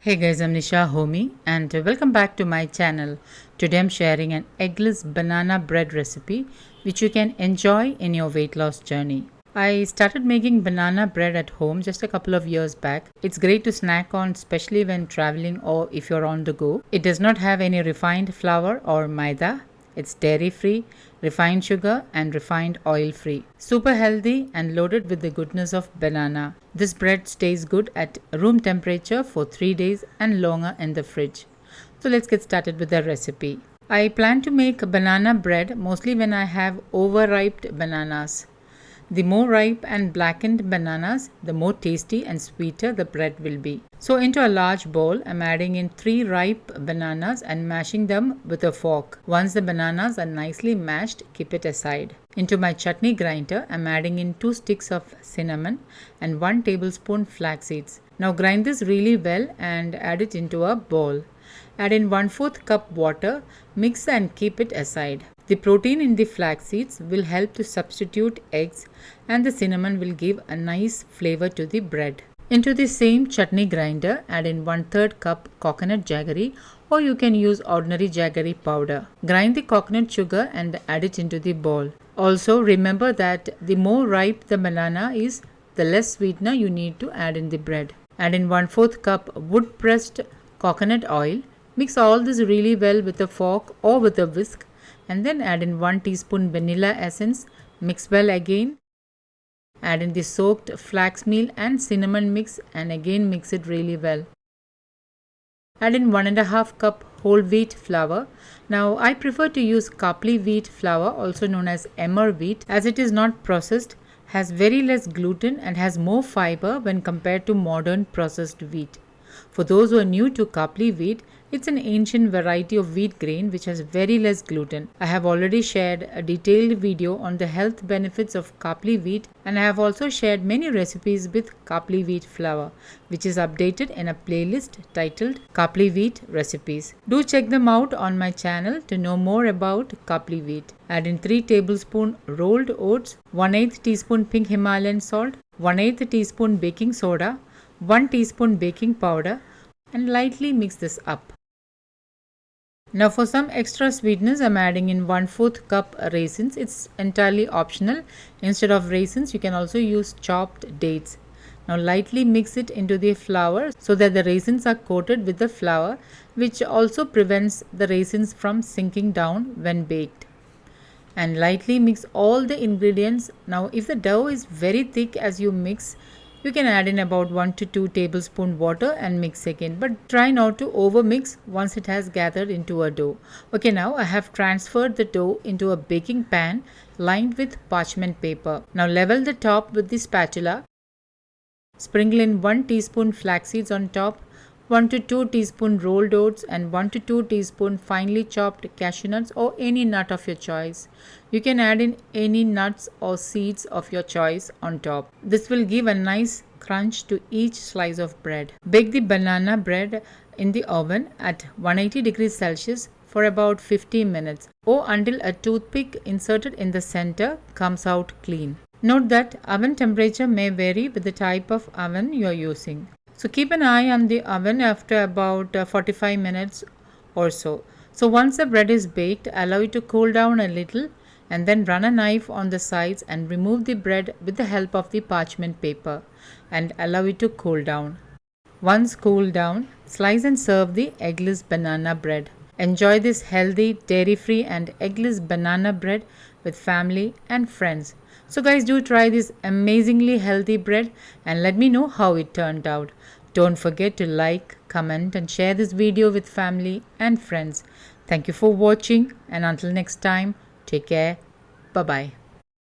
Hey guys, I'm Nisa Homey and welcome back to my channel. Today I'm sharing an eggless banana bread recipe which you can enjoy in your weight loss journey. I started making banana bread at home just a couple of years back. It's great to snack on, especially when traveling or if you're on the go. It does not have any refined flour or maida. It's dairy free, refined sugar, and refined oil free. Super healthy and loaded with the goodness of banana. This bread stays good at room temperature for 3 days and longer in the fridge. So let's get started with the recipe. I plan to make banana bread mostly when I have overripe bananas. The more ripe and blackened bananas, the more tasty and sweeter the bread will be. So into a large bowl, I'm adding in 3 ripe bananas and mashing them with a fork. Once the bananas are nicely mashed, keep it aside. Into my chutney grinder, I'm adding in 2 sticks of cinnamon and 1 tablespoon flax seeds. Now grind this really well and add it into a bowl. Add in 1/4 cup water, mix and keep it aside. The protein in the flax seeds will help to substitute eggs and the cinnamon will give a nice flavor to the bread. Into the same chutney grinder, add in 1/3 cup coconut jaggery or you can use ordinary jaggery powder. Grind the coconut sugar and add it into the bowl. Also remember that the more ripe the banana is, the less sweetener you need to add in the bread. Add in 1/4 cup wood pressed coconut oil. Mix all this really well with a fork or with a whisk and then add in 1 teaspoon vanilla essence. Mix well again. Add in the soaked flax meal and cinnamon mix and again mix it really well. Add in 1.5 cup whole wheat flour. Now I prefer to use khapli wheat flour, also known as emmer wheat, as it is not processed, has very less gluten and has more fiber when compared to modern processed wheat. For those who are new to khapli wheat, it's an ancient variety of wheat grain which has very less gluten. I have already shared a detailed video on the health benefits of khapli wheat and I have also shared many recipes with khapli wheat flour, which is updated in a playlist titled Khapli Wheat Recipes. Do check them out on my channel to know more about khapli wheat. Add in 3 tablespoons rolled oats, 1/8 teaspoon pink Himalayan salt, 1/8 teaspoon baking soda, 1 teaspoon baking powder and lightly mix this up. Now for some extra sweetness, I'm adding in 1/4 cup raisins. It's entirely optional. Instead of raisins, you can also use chopped dates. Now lightly mix it into the flour so that the raisins are coated with the flour, which also prevents the raisins from sinking down when baked. And lightly mix all the ingredients. Now if the dough is very thick as you mix, you can add in about 1 to 2 tablespoons water and mix again, but try not to overmix once it has gathered into a dough. Okay, now I have transferred the dough into a baking pan lined with parchment paper. Now level the top with the spatula. Sprinkle in 1 teaspoon flax seeds on top, 1 to 2 teaspoon rolled oats and 1 to 2 teaspoon finely chopped cashew nuts or any nut of your choice. You can add in any nuts or seeds of your choice on top. This will give a nice crunch to each slice of bread. Bake the banana bread in the oven at 180 degrees Celsius for about 15 minutes or until a toothpick inserted in the center comes out clean. Note that oven temperature may vary with the type of oven you are using. So keep an eye on the oven after about 45 minutes or so. So once the bread is baked, allow it to cool down a little and then run a knife on the sides and remove the bread with the help of the parchment paper and allow it to cool down. Once cooled down, slice and serve the eggless banana bread. Enjoy this healthy, dairy-free and eggless banana bread with family and friends. So guys, do try this amazingly healthy bread and let me know how it turned out. Don't forget to like, comment and share this video with family and friends. Thank you for watching and until next time, take care. Bye-bye.